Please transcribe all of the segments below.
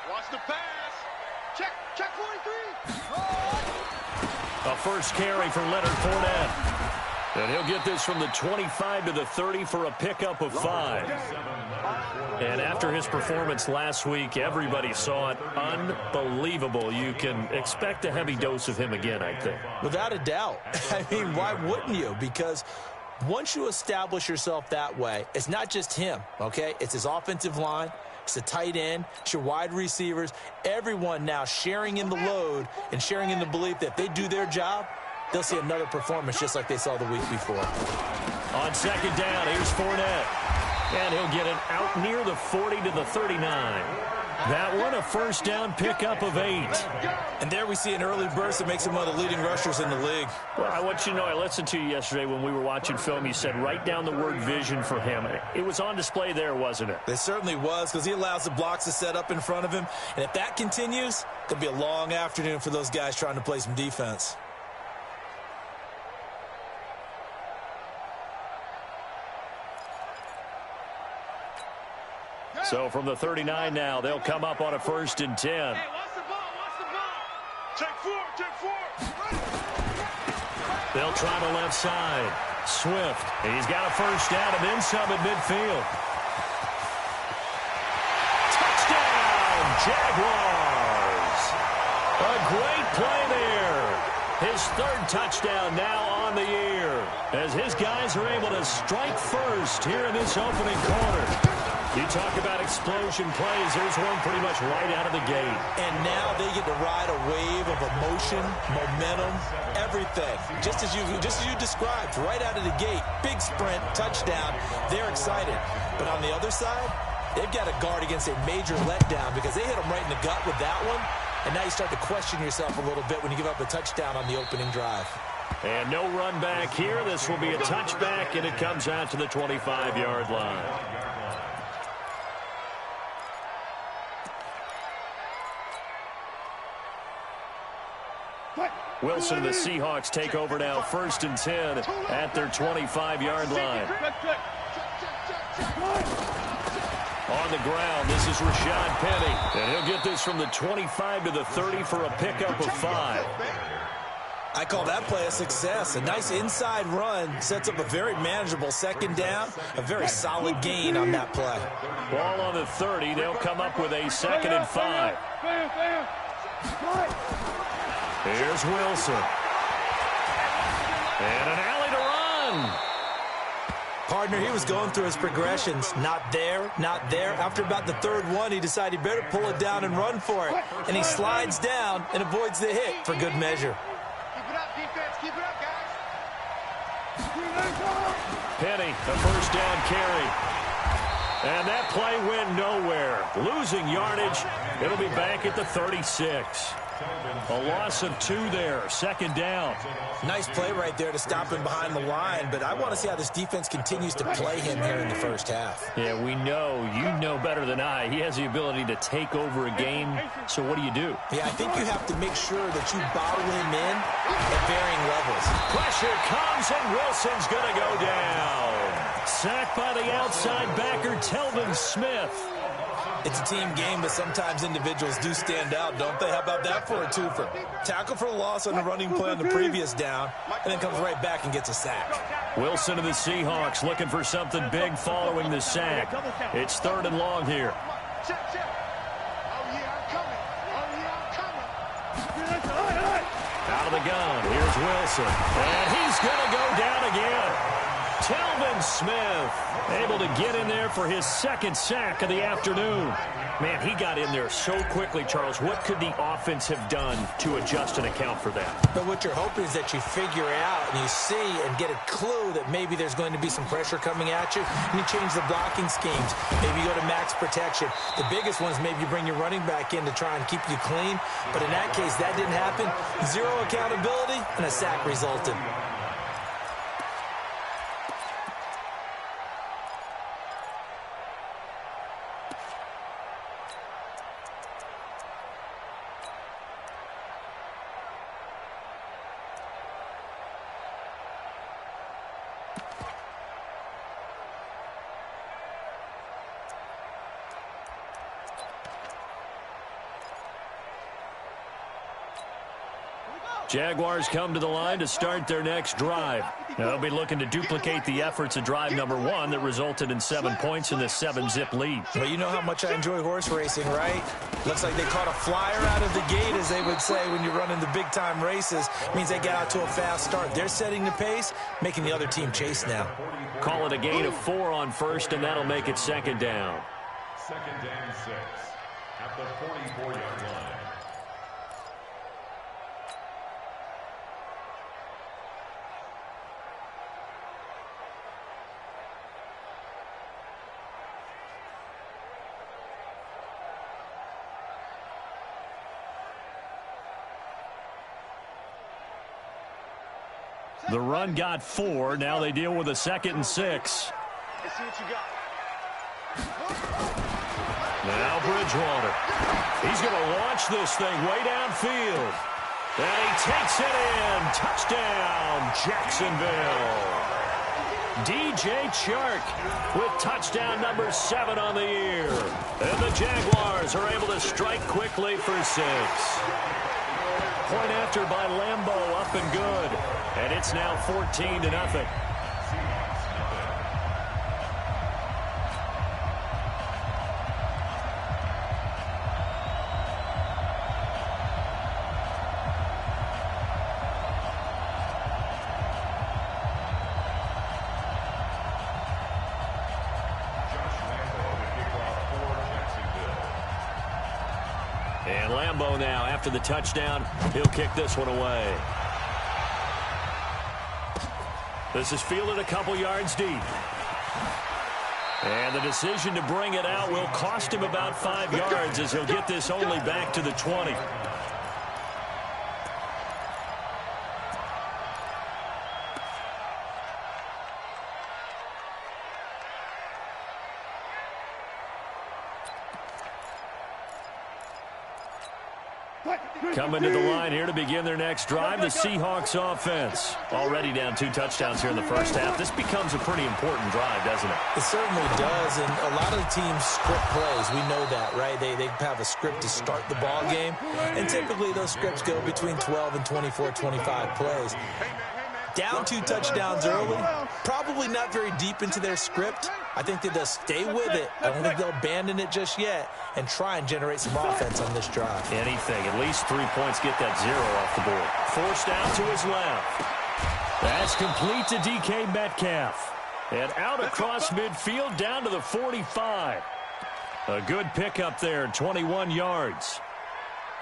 Watch the pass. Check 43. A first carry for Leonard Fournette. And he'll get this from the 25 to the 30 for a pickup of 5. And after his performance last week, everybody saw it. Unbelievable. You can expect a heavy dose of him again, I think. Without a doubt. I mean, why wouldn't you? Because once you establish yourself that way, it's not just him, okay? It's his offensive line. It's the tight end. It's your wide receivers. Everyone now sharing in the load and sharing in the belief that if they do their job, they'll see another performance just like they saw the week before. On second down, here's Fournette. And he'll get it out near the 40 to the 39. That one, a first down pickup of 8. And there we see an early burst that makes him one of the leading rushers in the league. Well, I want you to know, I listened to you yesterday when we were watching film. You said write down the word vision for him. It was on display there, wasn't it? It certainly was, because he allows the blocks to set up in front of him. And if that continues, it'll be a long afternoon for those guys trying to play some defense. So from the 39 now, they'll come up on a 1st and 10. Hey, watch the ball. Take 4. They'll try the left side. Swift. He's got a first down and then some at midfield. Touchdown, Jaguars. A great play there. His 3rd touchdown now on the year, as his guys are able to strike first here in this opening quarter. You talk about explosion plays. There's one pretty much right out of the gate. And now they get to ride a wave of emotion, momentum, everything. Just as you described, right out of the gate. Big sprint, touchdown. They're excited. But on the other side, they've got to guard against a major letdown because they hit them right in the gut with that one. And now you start to question yourself a little bit when you give up a touchdown on the opening drive. And no run back here. This will be a touchback, and it comes out to the 25-yard line. Wilson and the Seahawks take over now, 1st and 10 at their 25-yard line. On the ground, this is Rashad Penny. And he'll get this from the 25 to the 30 for a pickup of 5. I call that play a success. A nice inside run sets up a very manageable 2nd down. A very solid gain on that play. Ball on the 30. They'll come up with a 2nd and 5. Here's Wilson. And an alley to run. Partner, he was going through his progressions. Not there, not there. After about the 3rd one, he decided he better pull it down and run for it. And he slides down and avoids the hit for good measure. Keep it up, defense. Keep it up, guys. Penny, the first down carry. And that play went nowhere. Losing yardage. It'll be back at the 36. A loss of 2 there. 2nd down. Nice play right there to stop him behind the line, but I want to see how this defense continues to play him here in the first half. Yeah, we know. You know better than I. He has the ability to take over a game. So what do you do? Yeah, I think you have to make sure that you bottle him in at varying levels. Pressure comes, and Wilson's going to go down. Sacked by the outside backer, Telvin Smith. It's a team game, but sometimes individuals do stand out, don't they? How about that for a twofer? Tackle for the loss on the running play on the previous down, and then comes right back and gets a sack. Wilson and the Seahawks looking for something big following the sack. It's 3rd and long here. Check. Oh, yeah, I'm coming. Out of the gun, here's Wilson. And he's going to go down again. Telvin Smith able to get in there for his 2nd sack of the afternoon. Man, he got in there so quickly, Charles. What could the offense have done to adjust and account for that? But what you're hoping is that you figure out and you see and get a clue that maybe there's going to be some pressure coming at you, and you change the blocking schemes. Maybe you go to max protection. The biggest one is maybe you bring your running back in to try and keep you clean. But in that case, that didn't happen. 0 accountability, and a sack resulted. Jaguars come to the line to start their next drive. Now, they'll be looking to duplicate the efforts of drive number 1 that resulted in 7 points in this 7-zip lead. Well, you know how much I enjoy horse racing, right? Looks like they caught a flyer out of the gate, as they would say when you're running the big-time races. It means they get out to a fast start. They're setting the pace, making the other team chase now. Call it a gain of 4 on first, and that'll make it second down. Second down 6 at the 44-yard line. The run got 4. Now they deal with a 2nd and 6. Let's see what you got. Now Bridgewater. He's going to launch this thing way downfield. And he takes it in. Touchdown, Jacksonville. DJ Chark with touchdown number 7 on the year. And the Jaguars are able to strike quickly for 6. Point after by Lambeau, up and good. And it's now 14-0. And Lambeau now, after the touchdown, he'll kick this one away. This is fielded a couple yards deep. And the decision to bring it out will cost him about 5 yards, as he'll get this only back to the 20. Coming to the line here to begin their next drive, the Seahawks offense. Already down 2 touchdowns here in the first half. This becomes a pretty important drive, doesn't it? It certainly does, and a lot of the teams script plays. We know that, right? They have a script to start the ball game, and typically those scripts go between 12 and 24, 25 plays. Down 2 touchdowns early, probably not very deep into their script. I think that they'll stay with it. I don't think they'll abandon it just yet and try and generate some offense on this drive. Anything. At least 3 points, get that 0 off the board. Forced out to his left. That's complete to DK Metcalf. And out across midfield down to the 45. A good pickup there, 21 yards.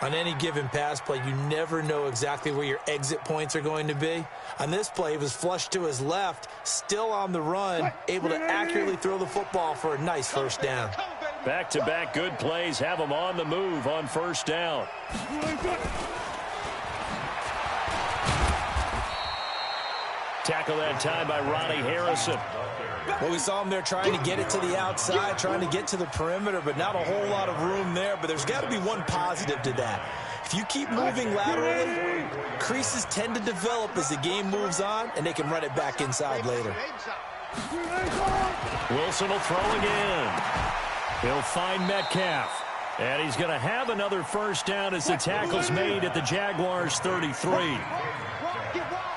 On any given pass play, you never know exactly where your exit points are going to be. On this play, he was flushed to his left, still on the run, able to accurately throw the football for a nice first down. Back-to-back good plays have him on the move on first down. Tackle that time by Ronnie Harrison. Well, we saw him there trying to get it to the outside, trying to get to the perimeter, but not a whole lot of room there. But there's got to be one positive to that. If you keep moving laterally, creases tend to develop as the game moves on, and they can run it back inside later. Wilson will throw again. He'll find Metcalf. And he's going to have another first down as the tackle's made at the Jaguars' 33.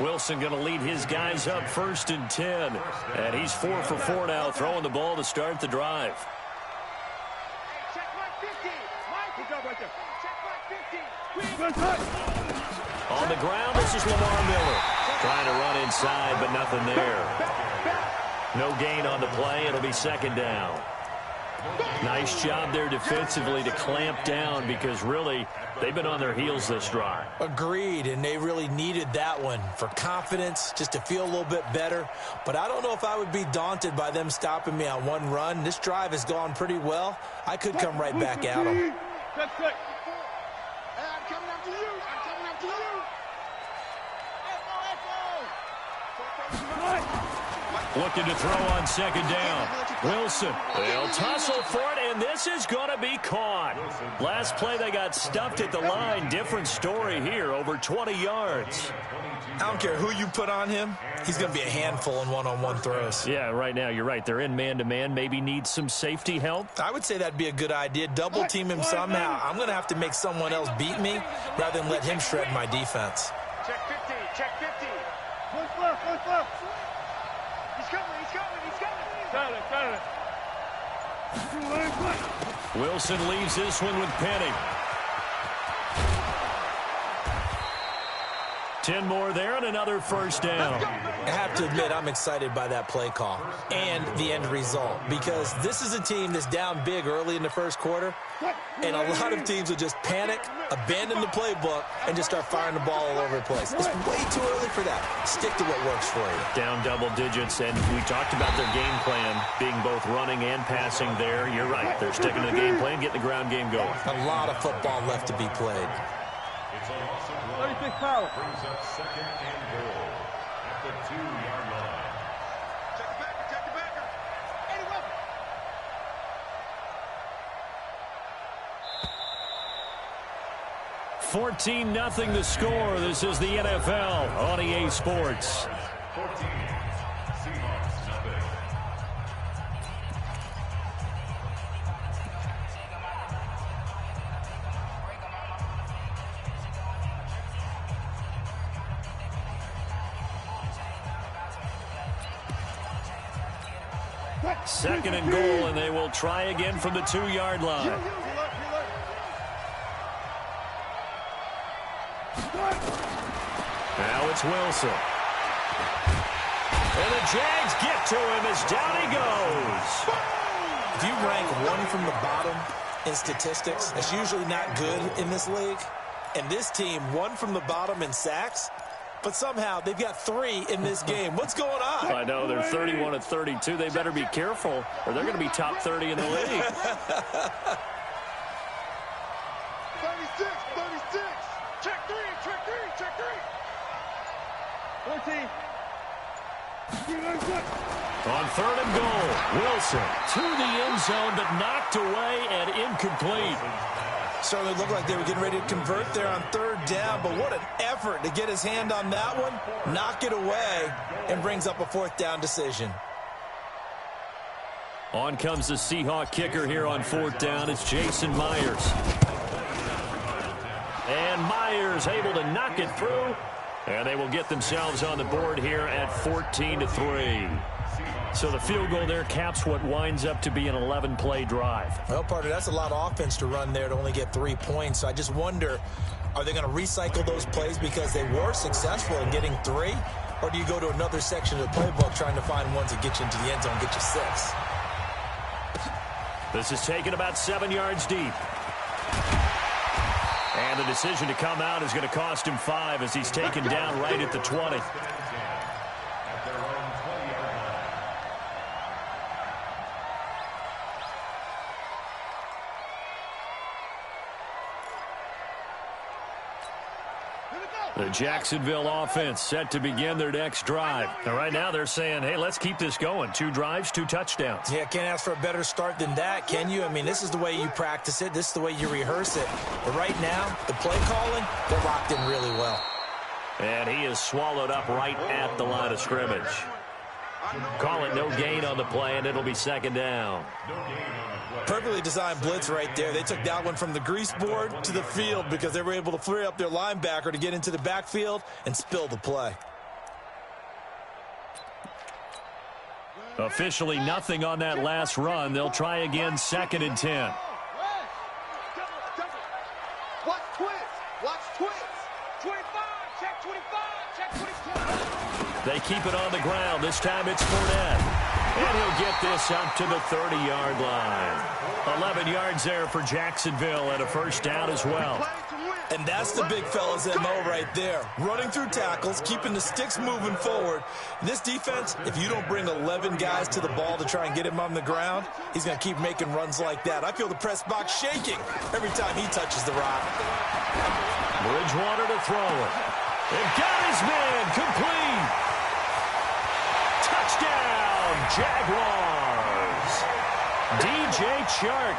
Wilson going to lead his guys up 1st and 10. And he's 4 for 4 now, throwing the ball to start the drive. On the ground, this is Lamar Miller. Trying to run inside, but nothing there. No gain on the play. It'll be 2nd down. Nice job there defensively to clamp down, because really they've been on their heels this drive. Agreed, and they really needed that one for confidence, just to feel a little bit better. But I don't know if I would be daunted by them stopping me on one run. This drive has gone pretty well. I could come right back at them. Looking to throw on 2nd down. Wilson, they'll tussle for it, and this is going to be caught. Last play they got stuffed at the line. Different story here, over 20 yards. I don't care who you put on him. He's going to be a handful in one-on-one throws. Yeah, right now you're right. They're in man-to-man. Maybe need some safety help. I would say that'd be a good idea. Double team him somehow. I'm going to have to make someone else beat me rather than let him shred my defense. Check 50. Check 50. What's left? What's left? He's coming. He's coming. He's coming. Got it. Wilson leaves this one with Penny. 10 more there and another first down. I have to admit, I'm excited by that play call and the end result, because this is a team that's down big early in the first quarter, and a lot of teams will just panic, abandon the playbook, and just start firing the ball all over the place. It's way too early for that. Stick to what works for you. Down double digits, and we talked about their game plan being both running and passing there. You're right. They're sticking to the game plan, getting the ground game going. A lot of football left to be played. 36 power. Brings up second and goal at the 2-yard line. Check the backer. Check the backer. 14-0 the score. This is the NFL on EA Sports. 14. Seahawks, nothing. Second and goal, and they will try again from the 2-yard line. Now it's Wilson. And the Jags get to him as down he goes. If you rank one from the bottom in statistics, that's usually not good in this league. And this team, one from the bottom in sacks, but somehow they've got 3 in this game. What's going on? I know, they're 31 of 32. They better be careful, or they're going to be top 30 in the league. 36. 36. Check 3. Check 3. Check 3. 14. On third and goal, Wilson to the end zone, but knocked away and incomplete. Certainly looked like they were getting ready to convert there on third down, but what an effort to get his hand on that one, knock it away, and brings up a fourth down decision. On comes the Seahawk kicker here on fourth down. It's Jason Myers. And Myers able to knock it through. And they will get themselves on the board here at 14-3. So the field goal there caps what winds up to be an 11-play drive. Well, partner, that's a lot of offense to run there to only get 3 points. So I just wonder, are they going to recycle those plays because they were successful in getting 3? Or do you go to another section of the playbook trying to find ones that get you into the end zone, get you 6? This is taken about 7 yards deep. And the decision to come out is going to cost him 5 as he's taken down right at the 20. The Jacksonville offense set to begin their next drive. And right now they're saying, hey, let's keep this going. 2 drives, 2 touchdowns. Yeah, can't ask for a better start than that, can you? I mean, this is the way you practice it. This is the way you rehearse it. But right now, the play calling, they're locked in really well. And he is swallowed up right at the line of scrimmage. Call it no gain on the play, and it'll be second down. Perfectly designed blitz right there. They took that one from the grease board to the field because they were able to flare up their linebacker to get into the backfield and spill the play. Officially nothing on that last run. They'll try again, 2nd and 10. Watch twins. Watch twins. 25. Check 25. Check 25. They keep it on the ground. This time it's Fournette. And he'll get this up to the 30-yard line. 11 yards there for Jacksonville and a first down as well. And that's the big fella's MO right there. Running through tackles, keeping the sticks moving forward. This defense, if you don't bring 11 guys to the ball to try and get him on the ground, he's going to keep making runs like that. I feel the press box shaking every time he touches the rock. Bridgewater to throw it. They've got his man complete. Touchdown, Jaguars. DJ Chark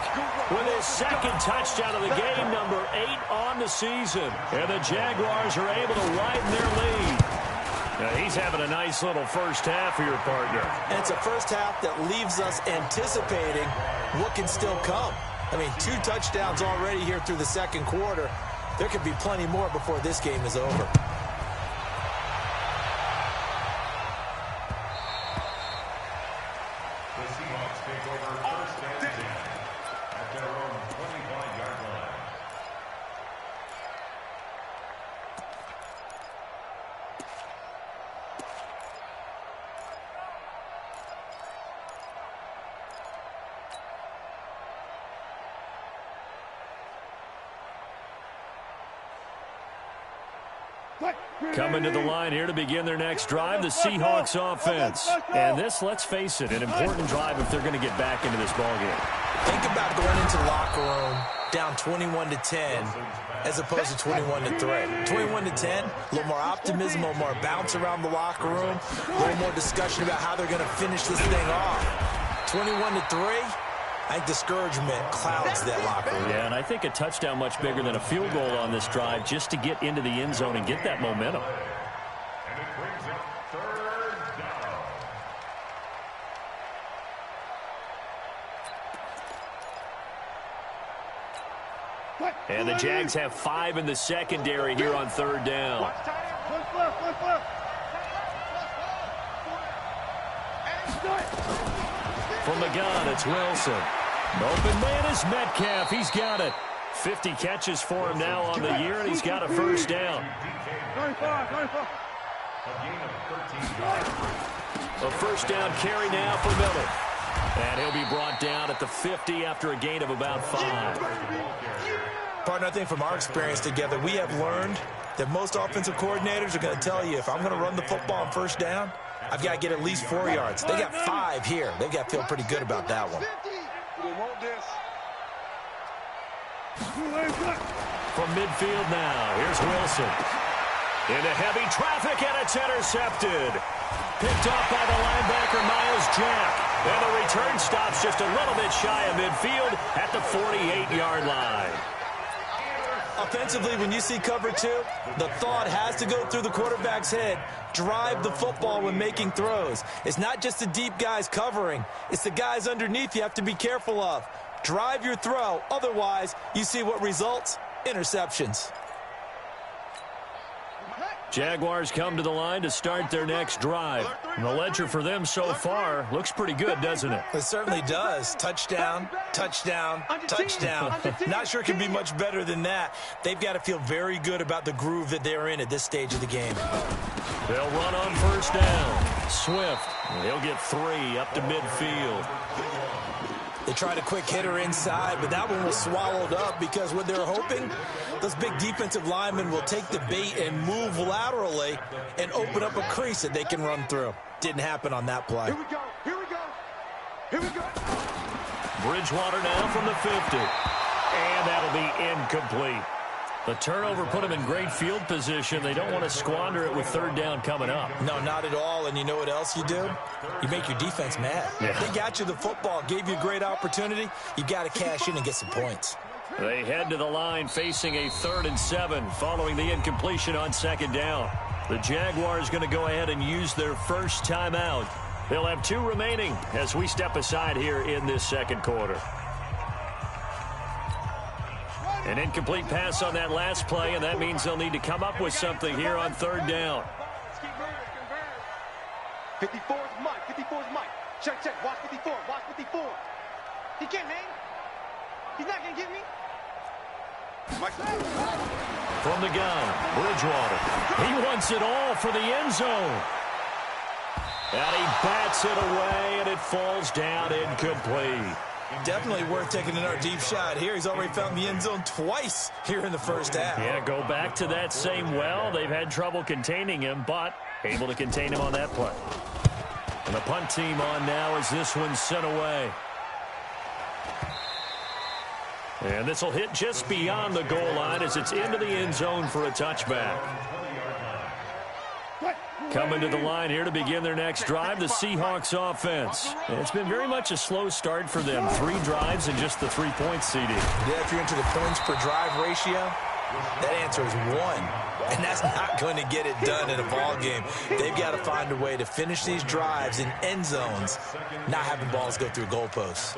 with his 2nd touchdown of the game, number 8 on the season. And the Jaguars are able to widen their lead. Now, he's having a nice little first half here, partner. And it's a first half that leaves us anticipating what can still come. I mean, 2 touchdowns already here through the second quarter. There could be plenty more before this game is over. Coming to the line here to begin their next drive, the Seahawks offense. And this, let's face it, an important drive if they're going to get back into this ballgame. Think about going into the locker room down 21-10 as opposed to 21-3. 21-10, a little more optimism, a little more bounce around the locker room, a little more discussion about how they're going to finish this thing off. 21-3, I think discouragement clouds that locker room. Yeah, and I think a touchdown much bigger than a field goal on this drive just to get into the end zone and get that momentum. And it brings up third down. And the Jags have 5 in the secondary here on third down. From the gun, it's Wilson. Open man is Metcalf. He's got it. 50 catches for him now on the year, and he's got a first down. A first down carry now for Miller. And he'll be brought down at the 50 after a gain of about 5. Partner, I think from our experience together, we have learned that most offensive coordinators are going to tell you, if I'm going to run the football on first down, I've got to get at least 4 yards. They got 5 here. They've got to feel pretty good about that one. From midfield now, here's Wilson. Into heavy traffic, and it's intercepted. Picked off by the linebacker, Miles Jack. And the return stops just a little bit shy of midfield at the 48-yard line. Offensively, when you see cover 2, the thought has to go through the quarterback's head. Drive the football when making throws. It's not just the deep guys covering. It's the guys underneath you have to be careful of. Drive your throw. Otherwise, you see what results? Interceptions. Jaguars come to the line to start their next drive. And the ledger for them so far looks pretty good, doesn't it? It certainly does. Touchdown, touchdown, touchdown. Not sure it can be much better than that. They've got to feel very good about the groove that they're in at this stage of the game. They'll run on first down. Swift, he'll get 3 up to midfield. They tried a quick hitter inside, but that one was swallowed up because what they're hoping, those big defensive linemen will take the bait and move laterally and open up a crease that they can run through. Didn't happen on that play. Here we go. Here we go. Here we go. Bridgewater now from the 50. And that'll be incomplete. The turnover put them in great field position. They don't want to squander it with third down coming up. No, not at all. And you know what else you do? You make your defense mad. Yeah. They got you the football, gave you a great opportunity. You got to cash in and get some points. They head to the line facing a 3rd and 7 following the incompletion on second down. The Jaguars going to go ahead and use their first timeout. They'll have 2 remaining as we step aside here in this second quarter. An incomplete pass on that last play, and that means they'll need to come up with something here on third down. 54 is Mike. 54 is Mike. Check, check. Watch 54. Watch 54. He can't hang. He's not going to get me. From the gun, Bridgewater. He wants it all for the end zone. And he bats it away, and it falls down incomplete. Definitely worth taking another deep shot here. He's already found the end zone twice here in the first half. Yeah, go back to that same well. They've had trouble containing him, but able to contain him on that play. And the punt team on now as this one's sent away. And this will hit just beyond the goal line as it's into the end zone for a touchback. Coming to the line here to begin their next drive, the Seahawks offense. And it's been very much a slow start for them. 3 drives and just the 3 points, CD. Yeah, if you're into the points per drive ratio, that answer is 1. And that's not going to get it done in a ball game. They've got to find a way to finish these drives in end zones, not having balls go through goalposts.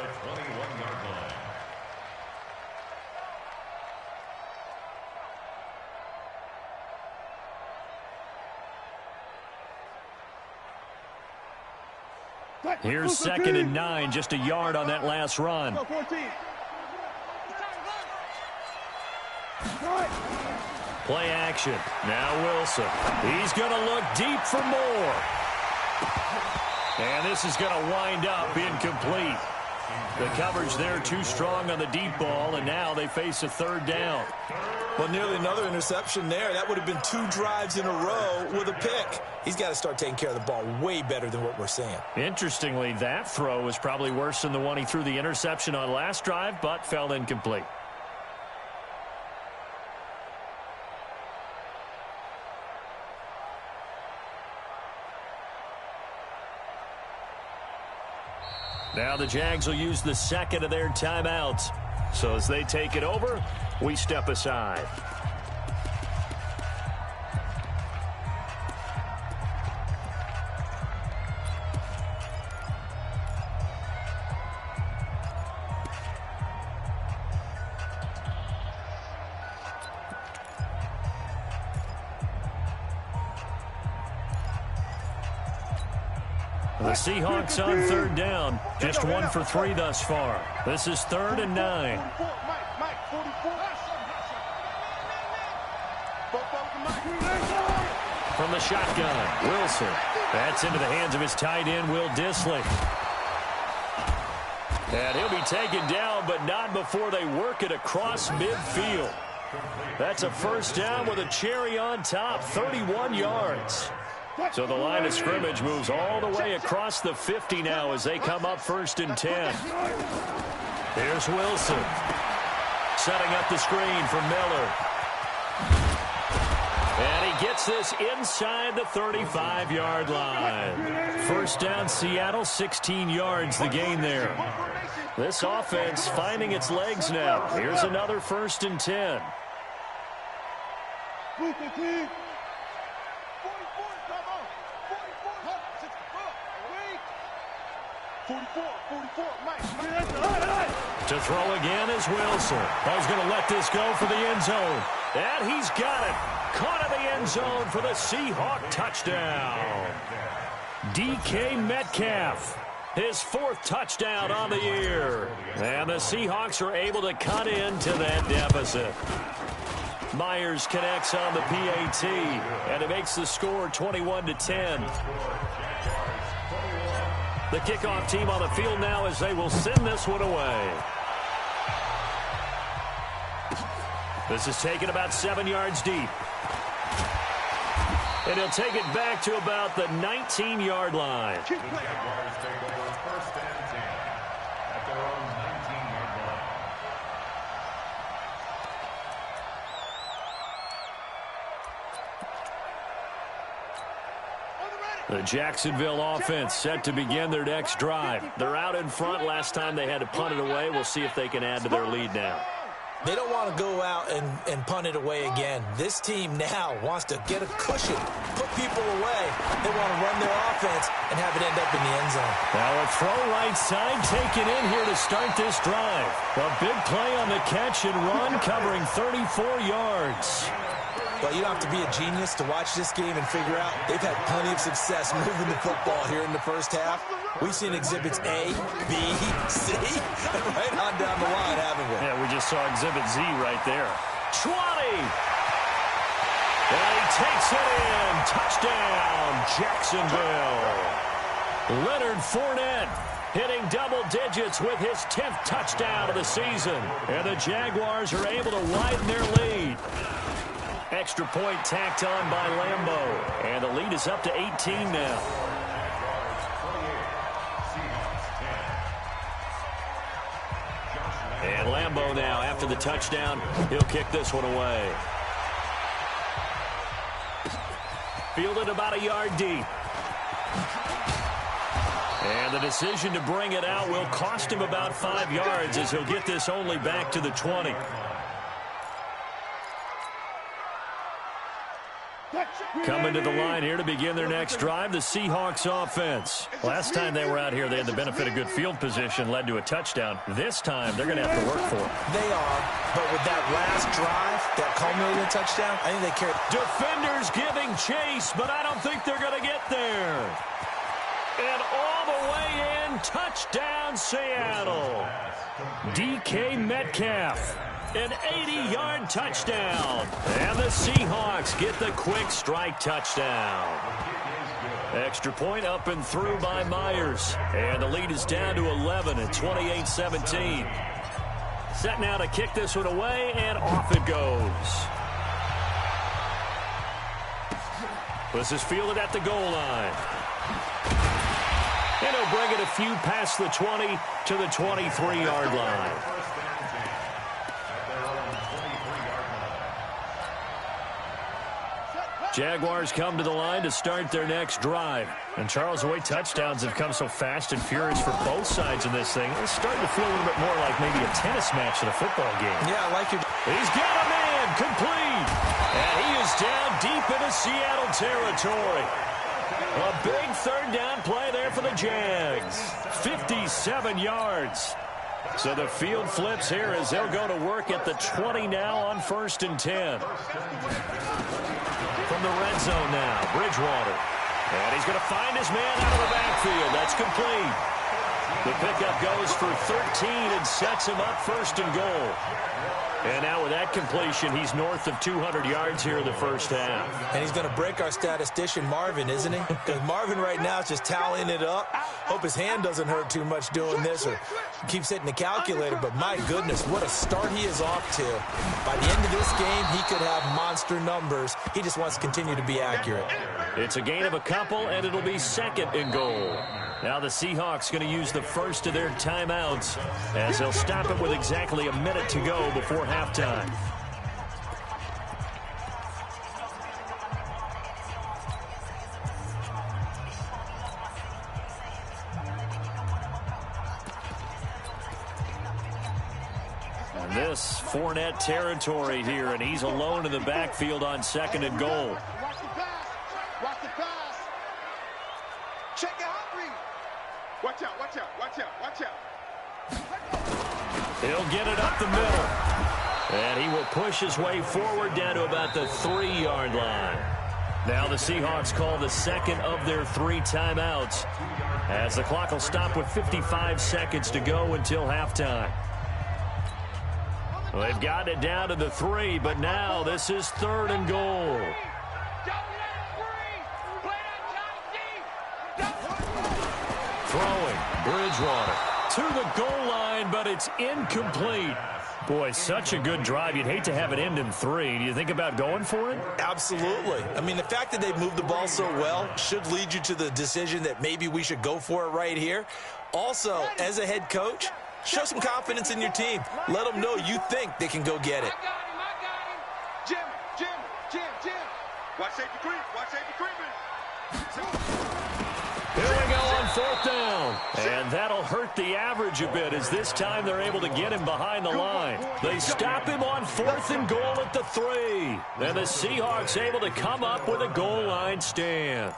Here's 2nd and 9, just a yard on that last run. Play action. Now Wilson. He's going to look deep for more. And this is going to wind up incomplete. The coverage there too strong on the deep ball, and now they face a third down. Well, nearly another interception there. That would have been 2 drives in a row with a pick. He's got to start taking care of the ball way better than what we're seeing. Interestingly, that throw was probably worse than the one he threw the interception on last drive, but fell incomplete. Now the Jags will use the second of their timeouts. So as they take it over, we step aside. The Seahawks on third down. Just 1 for 3 thus far. This is 3rd and 9. From the shotgun, Wilson. That's into the hands of his tight end, Will Dissly. And he'll be taken down, but not before they work it across midfield. That's a first down with a cherry on top, 31 yards. So the line of scrimmage moves all the way across the 50 now as they come up 1st and 10. Here's Wilson. Setting up the screen for Miller. And he gets this inside the 35-yard line. First down, Seattle, 16 yards the gain there. This offense finding its legs now. Here's another 1st and 10. 44, Mike. To throw again is Wilson. He's going to let this go for the end zone. And he's got it. Caught in the end zone for the Seahawk touchdown. DK Metcalf. His 4th touchdown on the year. And the Seahawks are able to cut into that deficit. Myers connects on the PAT. And it makes the score 21-10. The kickoff team on the field now as they will send this one away. This is taken about 7 yards deep. And he'll take it back to about the 19-yard line. Jaguars take over 1st and 10 at their own 19-yard line. The Jacksonville offense set to begin their next drive. They're out in front. Last time they had to punt it away. We'll see if they can add to their lead now. They don't want to go out and punt it away again. This team now wants to get a cushion, put people away. They want to run their offense and have it end up in the end zone. Now a throw right side taken in here to start this drive. A big play on the catch and run covering 34 yards. Well, you don't have to be a genius to watch this game and figure out they've had plenty of success moving the football here in the first half. We've seen exhibits A, B, C, and right on down the line, haven't we? Yeah, we just saw exhibit Z right there. 20! And he takes it in. Touchdown, Jacksonville. Leonard Fournette hitting double digits with his 10th touchdown of the season. And the Jaguars are able to widen their lead. Extra point tacked on by Lambeau. And the lead is up to 18 now. And Lambeau now, after the touchdown, he'll kick this one away. Fielded about a yard deep. And the decision to bring it out will cost him about 5 yards as he'll get this only back to the 20. Coming to the line here to begin their next drive, the Seahawks offense. Last time they were out here, they had the benefit of good field position, led to a touchdown. This time, they're going to have to work for it. They are, but with that last drive, that culminating touchdown, I think they carried. Defenders giving chase, but I don't think they're going to get there. And all the way in, touchdown Seattle. DK Metcalf. An 80-yard touchdown. And the Seahawks get the quick strike touchdown. Extra point up and through by Myers. And the lead is down to 11 at 28-17. Set now to kick this one away, and off it goes. This is fielded at the goal line. And he'll bring it a few past the 20 to the 23-yard line. Jaguars come to the line to start their next drive. And Charles, the way touchdowns have come so fast and furious for both sides in this thing, it's starting to feel a little bit more like maybe a tennis match in a football game. Yeah, I like it. He's got a man, complete. And he is down deep into Seattle territory. A big third down play there for the Jags. 57 yards. So the field flips here as they'll go to work at the 20 now on 1st and 10. From the red zone now, Bridgewater. And he's going to find his man out of the backfield. That's complete. The pickup goes for 13 and sets him up 1st and goal. And now with that completion, he's north of 200 yards here in the first half. And he's going to break our statistician, Marvin, isn't he? Because Marvin right now is just tallying it up. Hope his hand doesn't hurt too much doing this or keeps hitting the calculator. But my goodness, what a start he is off to. By the end of this game, he could have monster numbers. He just wants to continue to be accurate. It's a gain of a couple, and it'll be 2nd and goal. Now the Seahawks going to use the first of their timeouts as they'll stop it with exactly a minute to go before halftime. And this Fournette territory here, and he's alone in the backfield on 2nd and goal. Watch the pass. Watch the pass. Check out Humphrey. Watch out, watch out, watch out, watch out. He'll get it up the middle. And he will push his way forward down to about the 3-yard line. Now the Seahawks call the 2nd of their 3 timeouts as the clock will stop with 55 seconds to go until halftime. Well, they've got it down to the 3, but now this is 3rd and goal. Throwing, Bridgewater to the goal line, but it's incomplete. Boy, such a good drive. You'd hate to have it end in 3. Do you think about going for it? Absolutely. I mean, the fact that they've moved the ball so well should lead you to the decision that maybe we should go for it right here. Also, as a head coach, show some confidence in your team. Let them know you think they can go get it. I got him. Jim. Watch safety creep. Watch safety creeping. Here we go on 4th down. And that'll hurt the average a bit as this time they're able to get him behind the line. They stop him on 4th and goal at the 3. And the Seahawks able to come up with a goal line stand.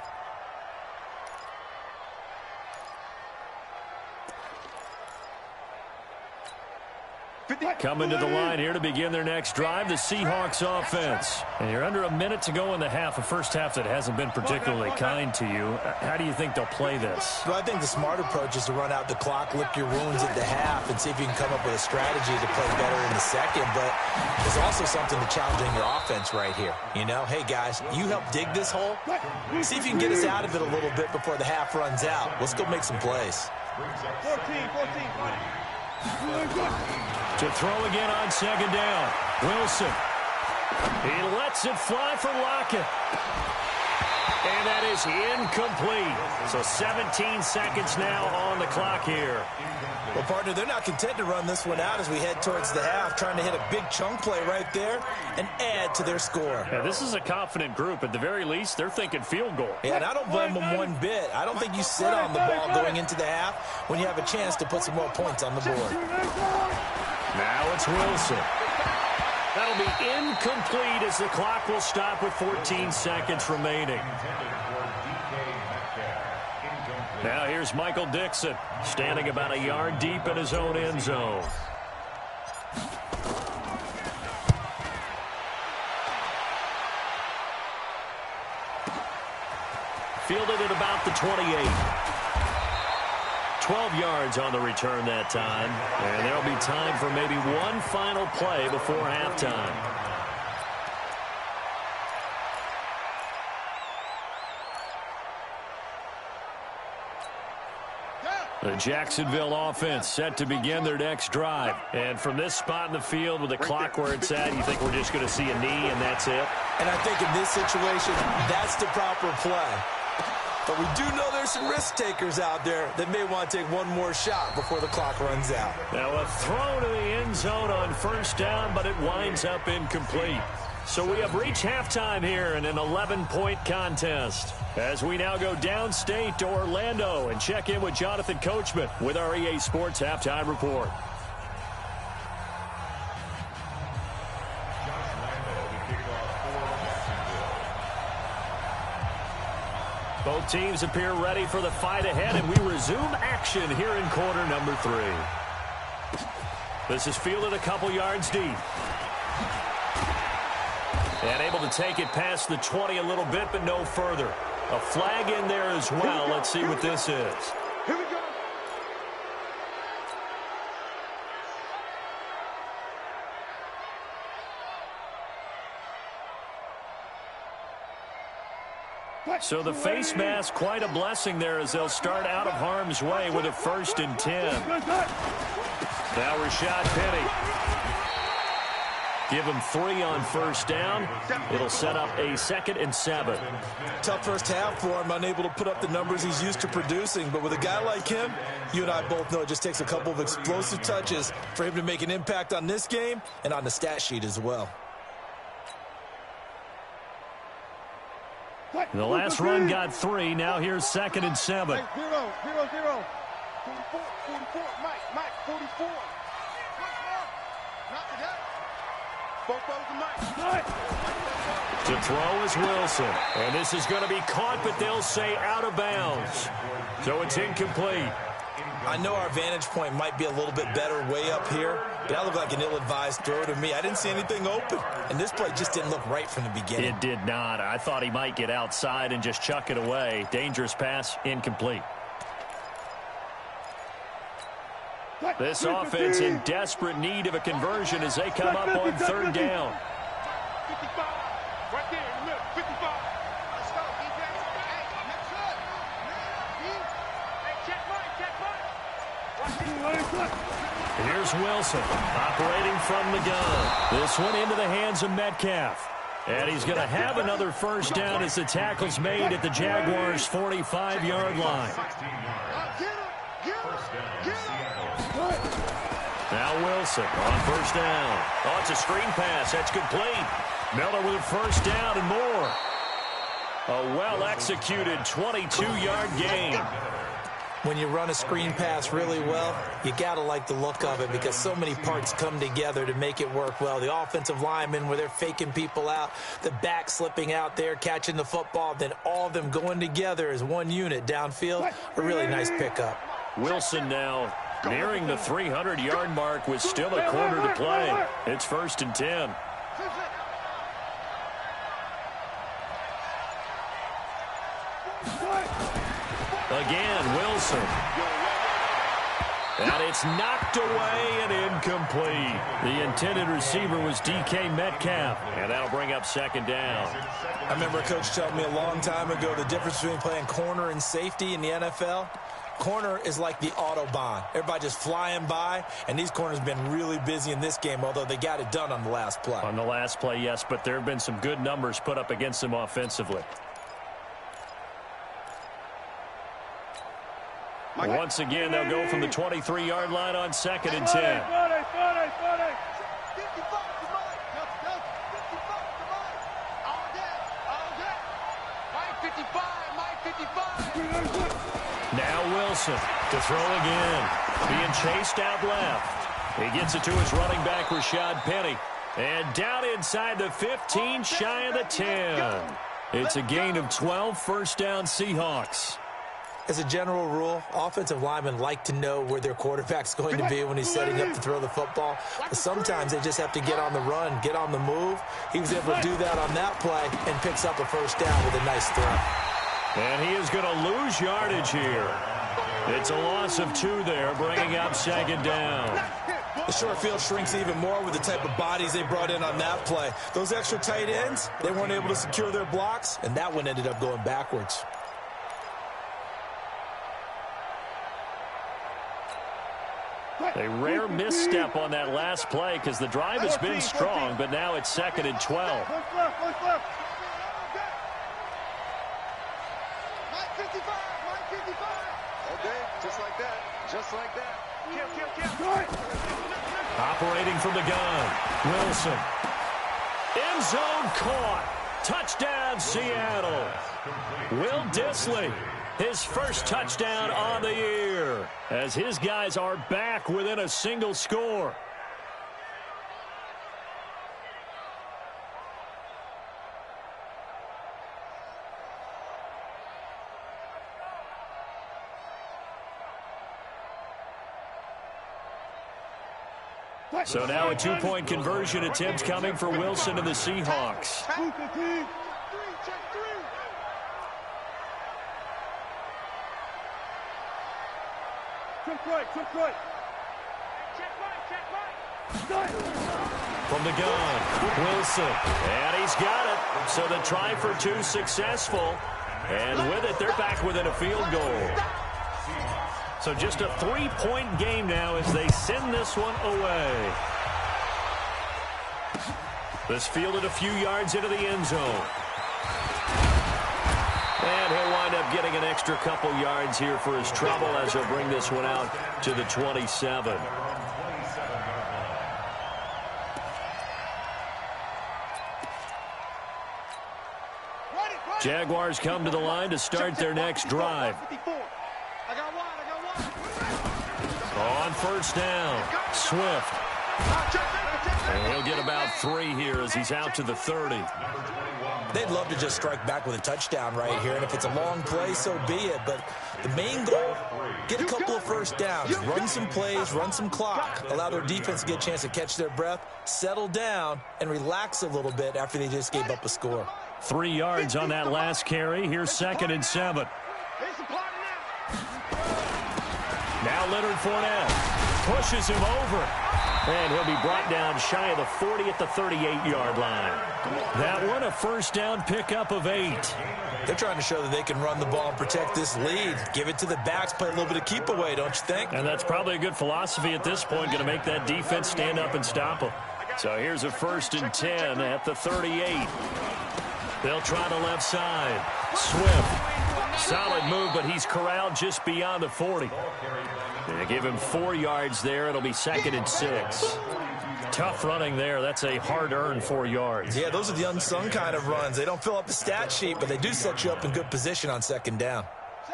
Coming to the line here to begin their next drive, the Seahawks offense. And you're under a minute to go in the half, a first half that hasn't been particularly kind to you. How do you think they'll play this? Well, I think the smart approach is to run out the clock, lick your wounds at the half, and see if you can come up with a strategy to play better in the second. But there's also something to challenging your offense right here. You know, hey, guys, you help dig this hole. See if you can get us out of it a little bit before the half runs out. Let's go make some plays. 14, 14, To throw again on 2nd down. Wilson. He lets it fly for Lockett. And that is incomplete. So 17 seconds now on the clock here. Well, partner, they're not content to run this one out as we head towards the half, trying to hit a big chunk play right there and add to their score. Yeah, this is a confident group. At the very least, they're thinking field goal. Yeah, and I don't blame them one bit. I don't think you sit on the ball going into the half when you have a chance to put some more points on the board. Now it's Wilson. That'll be incomplete as the clock will stop with 14 seconds remaining. Now here's Michael Dixon, standing about a yard deep in his own end zone. Fielded at about the 28. 12 yards on the return that time. And there'll be time for maybe one final play before halftime. The Jacksonville offense set to begin their next drive. And from this spot in the field with the clock where it's at, you think we're just going to see a knee and that's it? And I think in this situation, that's the proper play. But we do know there's some risk takers out there that may want to take one more shot before the clock runs out. Now a throw to the end zone on first down, but it winds up incomplete. So we have reached halftime here in an 11-point contest. As we now go downstate to Orlando and check in with Jonathan Coachman with our EA Sports Halftime Report. Both teams appear ready for the fight ahead, and we resume action here in quarter number 3. This is fielded a couple yards deep. And able to take it past the 20 a little bit, but no further. A flag in there as well. Let's see what this is. Here we go. So the face mask, quite a blessing there as they'll start out of harm's way with a 1st and 10. Now Rashad Penny. Give him 3 on first down. It'll set up a 2nd and 7. Tough first half for him, unable to put up the numbers he's used to producing. But with a guy like him, you and I both know it just takes a couple of explosive touches for him to make an impact on this game and on the stat sheet as well. The last run got 3. Now here's 2nd and 7. 0, 0, 0. 44, 44. Mike, 44. Knock it up. To throw is Wilson. And this is going to be caught, but they'll say out of bounds. So it's incomplete. I know our vantage point might be a little bit better way up here, but that looked like an ill-advised throw to me. I didn't see anything open, and this play just didn't look right from the beginning. It did not. I thought he might get outside and just chuck it away. Dangerous pass, incomplete. This offense in desperate need of a conversion as they come up on 3rd down. 55. Right there in the middle. 55. Let's go, defense. Hey, next up. Hey, check Mike. Here's Wilson operating from the gun. This one into the hands of Metcalf. And he's going to have another 1st down as the tackle's made at the Jaguars' 45-yard line. Now Wilson on 1st down. Oh, it's a screen pass. That's complete. Miller with a 1st down and more. A well-executed 22-yard gain. When you run a screen pass really well, you got to like the look of it because so many parts come together to make it work well. The offensive linemen, where they're faking people out, the back slipping out there, catching the football, then all of them going together as one unit downfield. A really nice pickup. Wilson now nearing the 300-yard mark with still a quarter to play. It's 1st and 10. Again, Wilson. And it's knocked away and incomplete. The intended receiver was DK Metcalf, and that'll bring up 2nd down. I remember a coach telling me a long time ago the difference between playing corner and safety in the NFL. Corner is like the Autobahn. Everybody just flying by, and these corners have been really busy in this game, although they got it done on the last play. On the last play, yes, but there have been some good numbers put up against them offensively. Once again, they'll go from the 23-yard line on 2nd and 10. Now Wilson to throw again. Being chased out left. He gets it to his running back, Rashad Penny. And down inside the 15, shy of the 10. It's a gain of 12, 1st down Seahawks. As a general rule, offensive linemen like to know where their quarterback's going to be when he's setting up to throw the football. But sometimes they just have to get on the run, get on the move. He was able to do that on that play and picks up a 1st down with a nice throw. And he is going to lose yardage here. It's a loss of 2 there, bringing up 2nd down. The short field shrinks even more with the type of bodies they brought in on that play. Those extra tight ends, they weren't able to secure their blocks, and that one ended up going backwards. A rare misstep on that last play because the drive has been strong, but now it's 2nd and 12. Mike 55, Mike 55. Okay, just like that, just like that. Kill. Operating from the gun, Wilson. End zone caught. Touchdown, Seattle. Will Dissly, his first touchdown on the year, as his guys are back within a single score. So now a two-point conversion attempt coming for Wilson and the Seahawks. From the gun, Wilson, and he's got it. So the try for two successful, and with it, they're back within a field goal. So just a three-point game now as they send this one away. This fielded a few yards into the end zone. And he'll wind up getting an extra couple yards here for his trouble as he'll bring this one out to the 27. Jaguars come to the line to start their next drive. On first down, Swift. And he'll get about 3 here as he's out to the 30. They'd love to just strike back with a touchdown right here, and if it's a long play, so be it. But the main goal, get a couple of first downs, run some plays, run some clock, allow their defense to get a chance to catch their breath, settle down, and relax a little bit after they just gave up a score. 3 yards on that last carry. Here's 2nd and 7. Now Leonard Fournette pushes him over. And he'll be brought down shy of the 40 at the 38-yard line. That one, a first down pickup of 8. They're trying to show that they can run the ball and protect this lead. Give it to the backs, play a little bit of keep away, don't you think? And that's probably a good philosophy at this point, going to make that defense stand up and stop them. So here's a 1st and 10 at the 38. They'll try the left side. Swift. Solid move, but he's corralled just beyond the 40. They give him 4 yards there. It'll be 2nd and 6. Tough running there. That's a hard-earned 4 yards. Yeah, those are the unsung kind of runs. They don't fill up the stat sheet, but they do set you up in good position on 2nd down.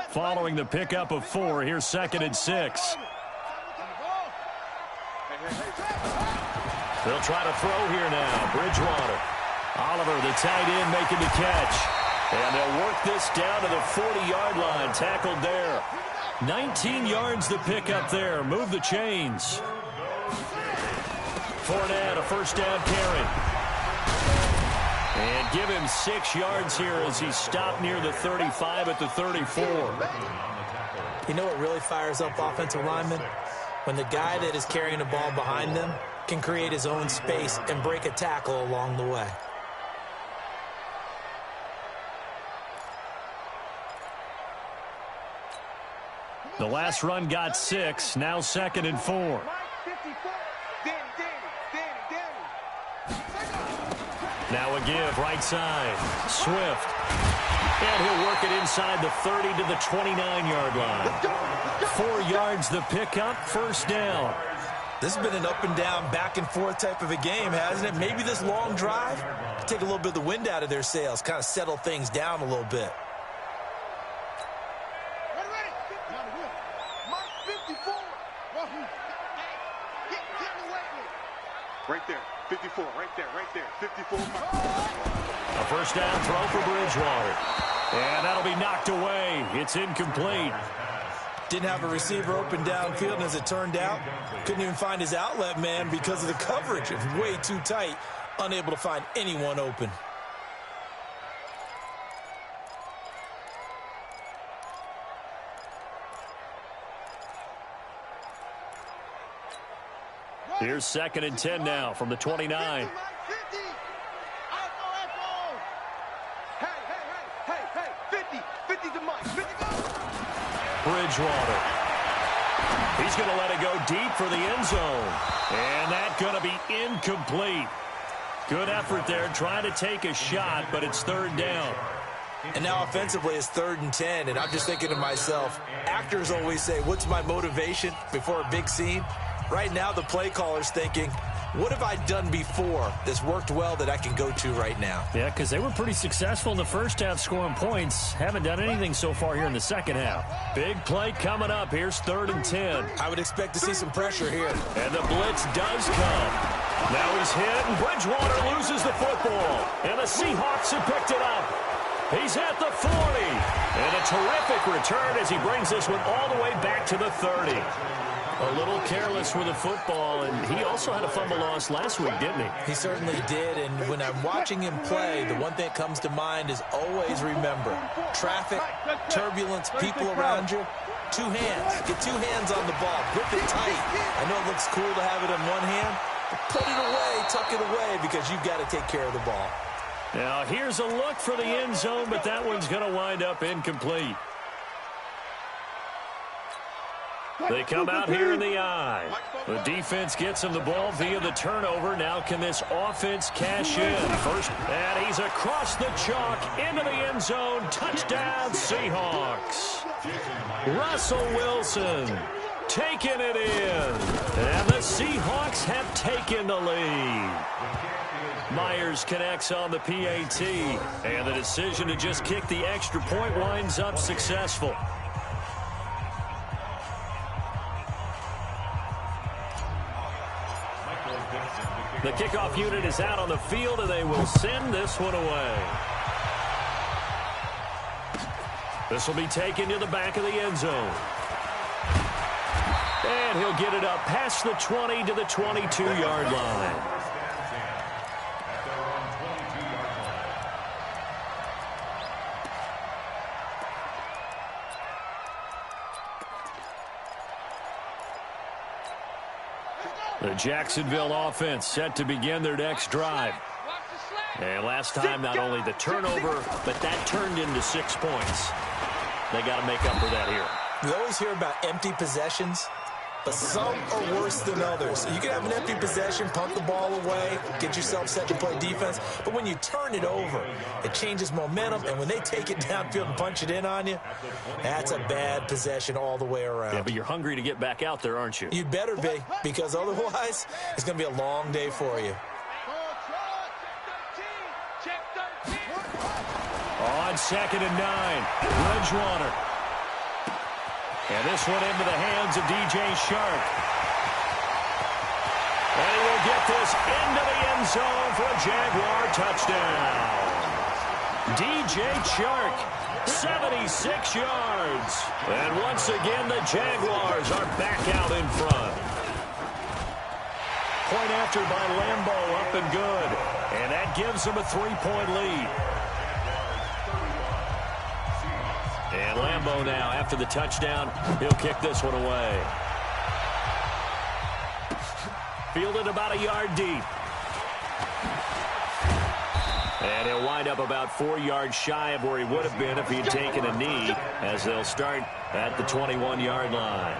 Following the pickup of 4, here's 2nd and 6. They'll try to throw here now. Bridgewater. Oliver, the tight end, making the catch. And they'll work this down to the 40-yard line. Tackled there. 19 yards the pickup there. Move the chains. Fournette, a first down carry. And give him 6 yards here as he's stopped near the 35 at the 34. You know what really fires up offensive linemen? When the guy that is carrying the ball behind them can create his own space and break a tackle along the way. The last run got 6. Now 2nd and 4. Now a give, right side. Swift. And he'll work it inside the 30 to the 29-yard line. 4 yards the pickup, first down. This has been an up and down, back and forth type of a game, hasn't it? Maybe this long drive take a little bit of the wind out of their sails, kind of settle things down a little bit. Right there, 54, right there, 54. A first down throw for Bridgewater. And that'll be knocked away. It's incomplete. Didn't have a receiver open downfield, and as it turned out, couldn't even find his outlet man because of the coverage. It was way too tight, unable to find anyone open. Here's 2nd and 10 now from the 29. Bridgewater. He He's going to let it go deep for the end zone. And that's going to be incomplete. Good effort there trying to take a shot, but it's third down. And now offensively it's 3rd and 10, and I'm just thinking to myself, actors always say, what's my motivation before a big scene? Right now the play caller's thinking, what have I done before that's worked well that I can go to right now? Yeah, because they were pretty successful in the first half scoring points. Haven't done anything so far here in the second half. Big play coming up. Here's 3rd and 10. I would expect to see some pressure here. And the blitz does come. Now he's hit, and Bridgewater loses the football. And the Seahawks have picked it up. He's at the 40. And a terrific return as he brings this one all the way back to the 30. A little careless with the football, and he also had a fumble loss last week, didn't he? He certainly did, and when I'm watching him play, the one thing that comes to mind is always remember, traffic, turbulence, people around you, 2 hands. Get 2 hands on the ball. Grip it tight. I know it looks cool to have it in one hand, but put it away, tuck it away, because you've got to take care of the ball. Now, here's a look for the end zone, but that one's going to wind up incomplete. They come out here in the eye. The defense gets him the ball via the turnover. Now can this offense cash in? First, and he's across the chalk into the end zone. Touchdown, Seahawks. Russell Wilson taking it in. And the Seahawks have taken the lead. Myers connects on the PAT. And the decision to just kick the extra point winds up successful. The kickoff unit is out on the field, and they will send this one away. This will be taken to the back of the end zone. And he'll get it up past the 20 to the 22-yard line. The Jacksonville offense set to begin their next drive. And last time, not only the turnover, but that turned into 6 points. They got to make up for that here. We always hear about empty possessions, but some are worse than others. You can have an empty possession, punt the ball away, get yourself set to play defense, but when you turn it over, it changes momentum, and when they take it downfield and punch it in on you, that's a bad possession all the way around. Yeah, but you're hungry to get back out there, aren't you? You better be, because otherwise, it's going to be a long day for you. On 2nd and 9, Bridgewater. And this one into the hands of DJ Shark. And he will get this into the end zone for a Jaguar touchdown. DJ Shark, 76 yards. And once again, the Jaguars are back out in front. Point after by Lambo, up and good. And that gives them a 3-point lead. And Lambo now, after the touchdown, he'll kick this one away. Fielded about a yard deep. And he'll wind up about 4 yards shy of where he would have been if he'd taken a knee, as they'll start at the 21-yard line.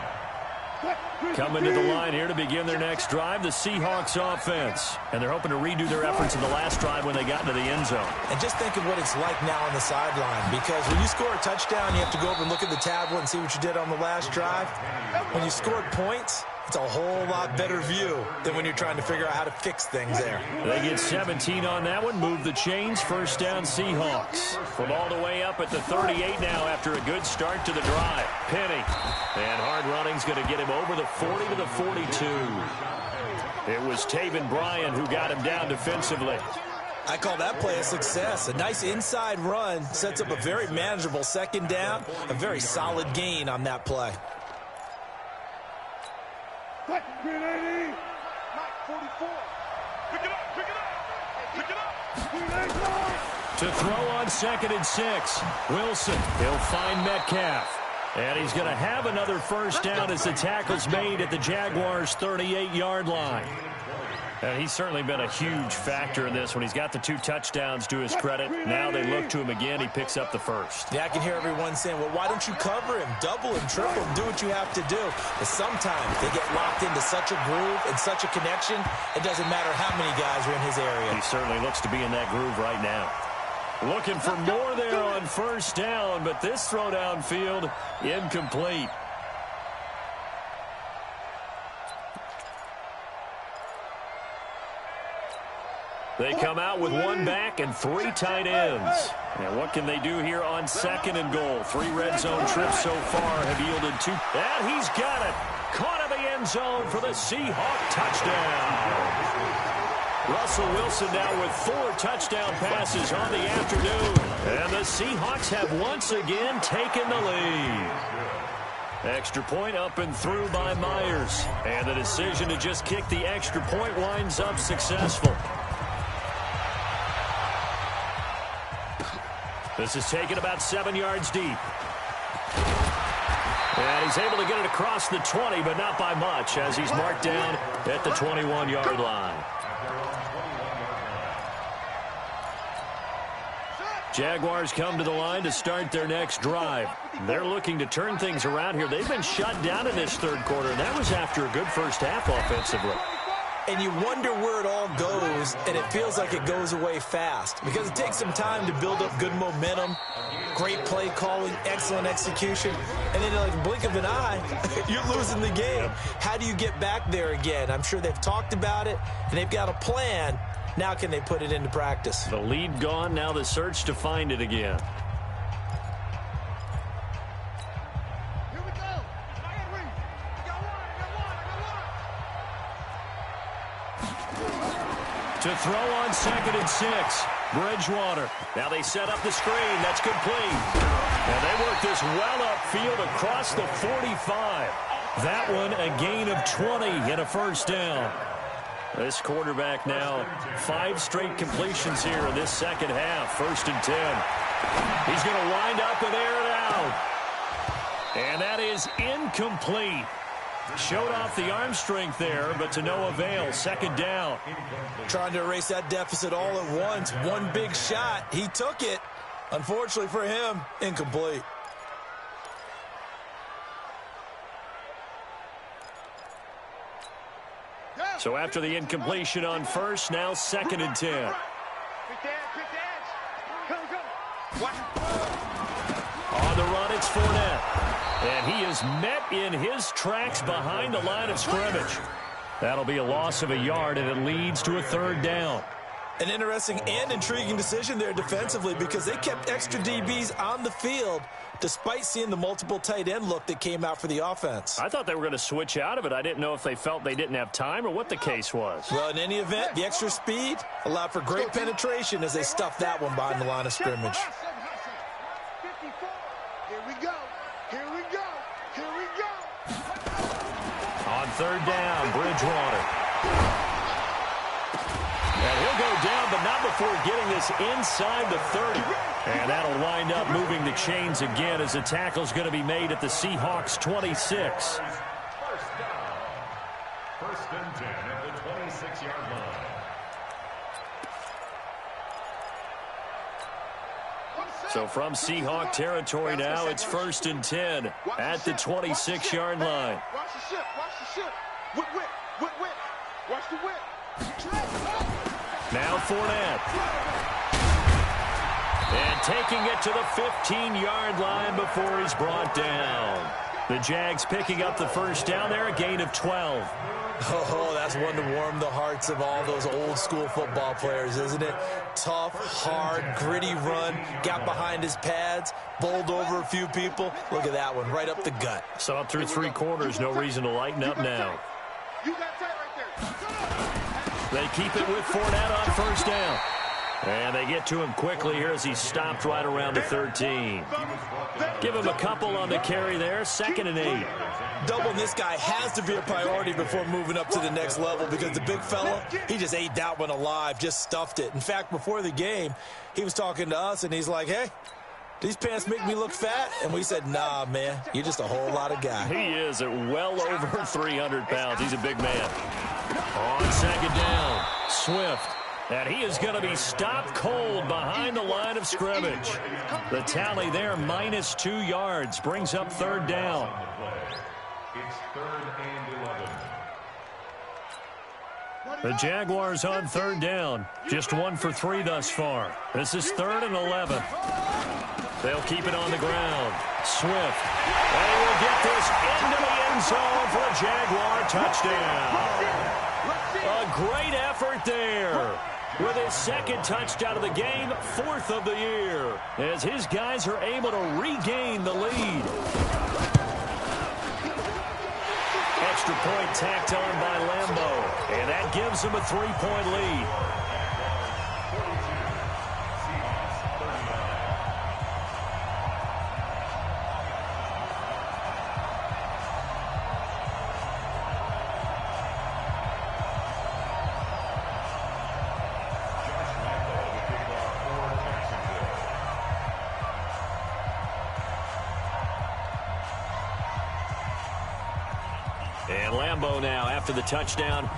Coming to the line here to begin their next drive, the Seahawks offense. And they're hoping to redo their efforts in the last drive when they got into the end zone. And just think of what it's like now on the sideline, because when you score a touchdown, you have to go over and look at the tablet and see what you did on the last drive. When you scored points, it's a whole lot better view than when you're trying to figure out how to fix things there. They get 17 on that one, move the chains, first down Seahawks. From all the way up at the 38 now after a good start to the drive. Penny. And hard running's going to get him over the 40 to the 42. It was Taven Bryan who got him down defensively. I call that play a success. A nice inside run sets up a very manageable second down, a very solid gain on that play. Mike 44. Pick it up, pick it up, pick it up. To throw on 2nd and 6. Wilson, he'll find Metcalf. And he's going to have another first down as the tackle's made at the Jaguars' 38-yard line. And he's certainly been a huge factor in this when he's got the 2 touchdowns to his credit. Now they look to him again. He picks up the first. Yeah, I can hear everyone saying, well, why don't you cover him? Double him, triple him, do what you have to do. But sometimes they get locked into such a groove and such a connection, it doesn't matter how many guys are in his area. He certainly looks to be in that groove right now. Looking for more there on first down, but this throw downfield incomplete. They come out with 1 back and 3 tight ends. And what can they do here on 2nd and goal? 3 red zone trips so far have yielded 2. And he's got it. Caught in the end zone for the Seahawk touchdown. Russell Wilson now with 4 touchdown passes on the afternoon. And the Seahawks have once again taken the lead. Extra point up and through by Myers. And the decision to just kick the extra point winds up successful. This is taken about 7 yards deep. And he's able to get it across the 20, but not by much, as he's marked down at the 21-yard line. Jaguars come to the line to start their next drive. They're looking to turn things around here. They've been shut down in this 3rd quarter, and that was after a good first half offensively. And you wonder where it all goes, and it feels like it goes away fast because it takes some time to build up good momentum, great play calling, excellent execution, and then like a blink of an eye, you're losing the game. How do you get back there again? I'm sure they've talked about it, and they've got a plan. Now can they put it into practice? The lead gone, now the search to find it again. To throw on 2nd and 6. Bridgewater. Now they set up the screen. That's complete. And they work this well upfield across the 45. That one a gain of 20 and a first down. This quarterback now 5 straight completions here in this second half. 1st and 10. He's going to wind up and air it out. And that is incomplete. Showed off the arm strength there, but to no avail. 2nd down. Trying to erase that deficit all at once. One big shot. He took it. Unfortunately for him, incomplete. So after the incompletion on first, now 2nd and 10. On the run, it's Fournette. And he is met in his tracks behind the line of scrimmage. That'll be a loss of a yard, and it leads to a 3rd down. An interesting and intriguing decision there defensively because they kept extra DBs on the field despite seeing the multiple tight end look that came out for the offense. I thought they were going to switch out of it. I didn't know if they felt they didn't have time or what the case was. Well, in any event, the extra speed allowed for great penetration as they stuffed that one behind the line of scrimmage. On 3rd down, Bridgewater. And he'll go down, but not before getting this inside the 30. And that'll wind up moving the chains again as the tackle's going to be made at the Seahawks 26. 1st and 10 at the 26-yard line. So from Seahawk territory now, it's 1st and 10 at the 26-yard line. Watch the ship, watch the ship. Whip, whip, whip, whip. Watch the whip. Now Fournette. And taking it to the 15-yard line before he's brought down. The Jags picking up the first down there, a gain of 12. Oh, that's one to warm the hearts of all those old-school football players, isn't it? Tough, hard, gritty run, got behind his pads, bowled over a few people. Look at that one, right up the gut. Saw it through 3 quarters, no reason to lighten up now. You got tight right there. They keep it with Fournette on first down. And they get to him quickly here as he's stopped right around the 13. Give him a couple on the carry there, 2nd and 8. Doubling this guy has to be a priority before moving up to the next level because the big fella, he just ate that one alive, just stuffed it. In fact, before the game, he was talking to us, and he's like, hey, these pants make me look fat? And we said, nah, man, you're just a whole lot of guy. He is at well over 300 pounds. He's a big man. On second down, Swift. And he is going to be stopped cold behind the line of scrimmage. The tally there, minus 2 yards, brings up third down. It's 3rd and 11. The Jaguars on third down. Just 1 for 3 thus far. This is 3rd and 11. They'll keep it on the ground. Swift. And he will get this into the end zone for a Jaguar touchdown. A great effort there. With his second touchdown of the game, 4th of the year, as his guys are able to regain the lead. Extra point tacked on by Lambeau, and that gives him a 3-point lead. And Lambeau now, after the touchdown,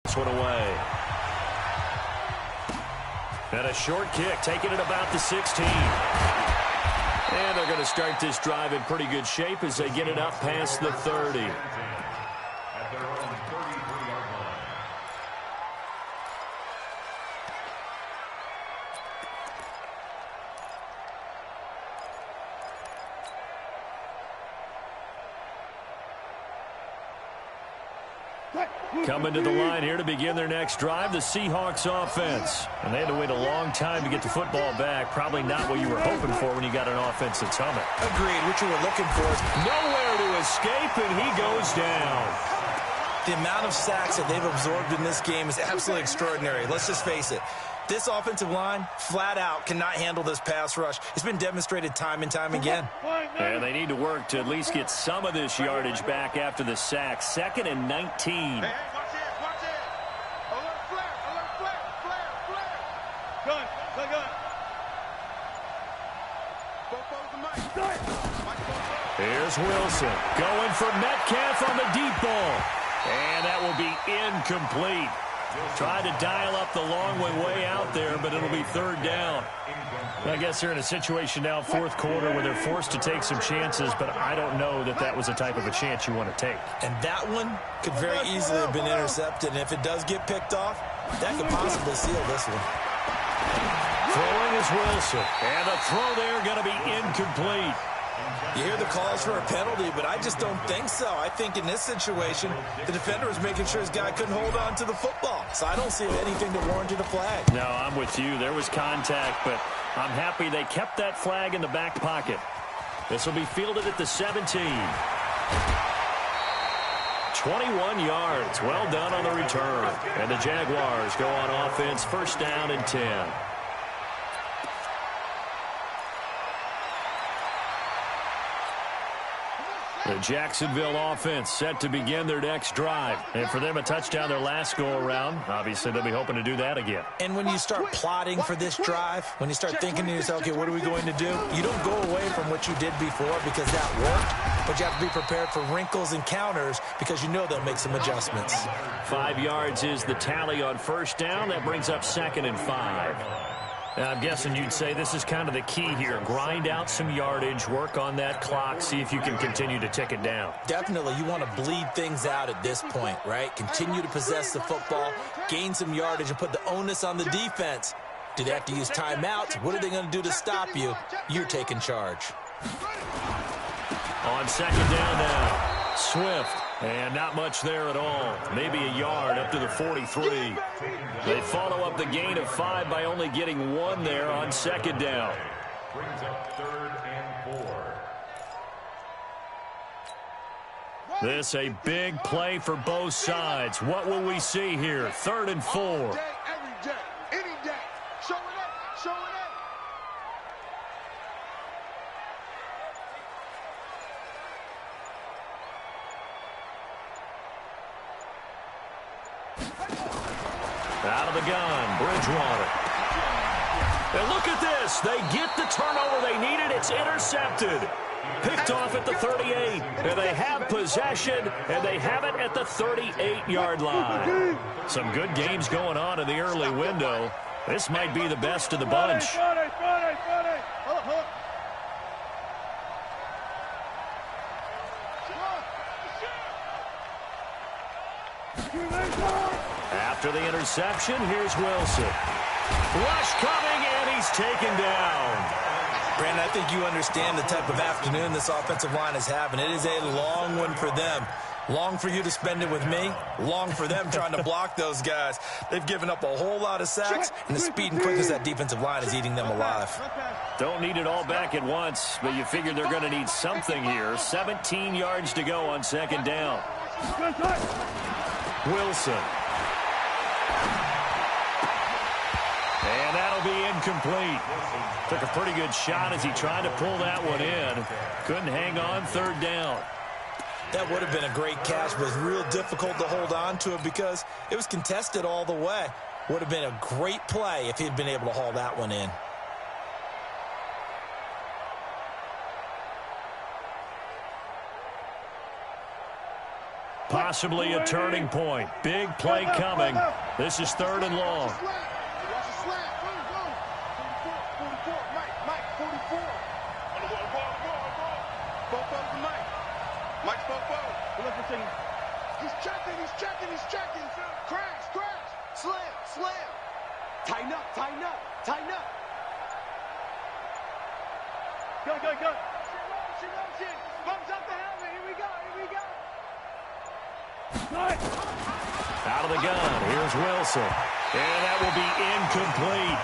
this one away. And a short kick, taking it about the 16. And they're going to start this drive in pretty good shape as they get it up past the 30. At their own 33-yard line. Coming to the line here to begin their next drive, the Seahawks offense. And they had to wait a long time to get the football back. Probably not what you were hoping for when you got an offense that's humming. Agreed. What you were looking for is Nowhere to escape, and he goes down. the amount of sacks that they've absorbed in this game is absolutely extraordinary. Let's just face it. This offensive line, flat out, cannot handle this pass rush. It's been demonstrated time and time again. And they need to work to at least get some of this yardage back after the sack. 2nd and 19. Hey, watch it. Alert flare. Gun. Both the mic. Here's Wilson going for Metcalf on the deep ball. And that will be incomplete. Tried to dial up the long way out there, but it'll be 3rd down. I guess they're in a situation now, 4th quarter, where they're forced to take some chances, but I don't know that that was the type of a chance you want to take. And that one could very easily have been intercepted. And if it does get picked off, that could possibly seal this one. Throwing is Wilson. And the throw there going to be incomplete. You hear the calls for a penalty, but I just don't think so. I think in this situation, the defender was making sure his guy couldn't hold on to the football. So I don't see anything to warrant a flag. No, I'm with you. There was contact, but I'm happy they kept that flag in the back pocket. This will be fielded at the 17. 21 yards. Well done on the return. And the Jaguars go on offense, 1st down and 10. The Jacksonville offense set to begin their next drive. And for them, a touchdown their last go-around. Obviously, they'll be hoping to do that again. And when you start plotting for this drive, when you start thinking to yourself, okay, what are we going to do? You don't go away from what you did before because that worked, but you have to be prepared for wrinkles and counters because you know they'll make some adjustments. 5 yards is the tally on 1st down. That brings up 2nd and 5. Now, I'm guessing you'd say this is kind of the key here. Grind out some yardage, work on that clock, see if you can continue to tick it down. Definitely, you want to bleed things out at this point, right? Continue to possess the football, gain some yardage, and put the onus on the defense. Do they have to use timeouts? What are they going to do to stop you? You're taking charge. On 2nd down now, Swift. And not much there at all. Maybe a yard up to the 43. They follow up the gain of 5 by only getting 1 there on 2nd down. Brings up 3rd and 4. This a big play for both sides. What will we see here? 3rd and 4. Every day, any day. Show it up. Out of the gun, Bridgewater. And look at this. They get the turnover they needed. It's intercepted. Picked off at the 38. And they have possession, and they have it at the 38-yard line. Some good games going on in the early window. This might be the best of the bunch. After the interception, here's Wilson. Rush coming, and he's taken down. Brandon, I think you understand the type of afternoon this offensive line is having. It is a long one for them. Long for you to spend it with me. Long for them trying to block those guys. They've given up a whole lot of sacks, and the speed and quickness of that defensive line is eating them alive. Don't need it all back at once, but you figure they're going to need something here. 17 yards to go on second down. Wilson. And that'll be incomplete. Took a pretty good shot as he tried to pull that one in. Couldn't hang on third down. That would have been a great catch, but it was real difficult to hold on to it because it was contested all the way. Would have been a great play if he'd been able to haul that one in. Possibly a turning point. Big play coming. This is third and long. He's checking. Crash. Slam. Tighten up. Go. Motion. Bumps up the helmet. Here we go. Out of the gun. Here's Wilson. And that will be incomplete.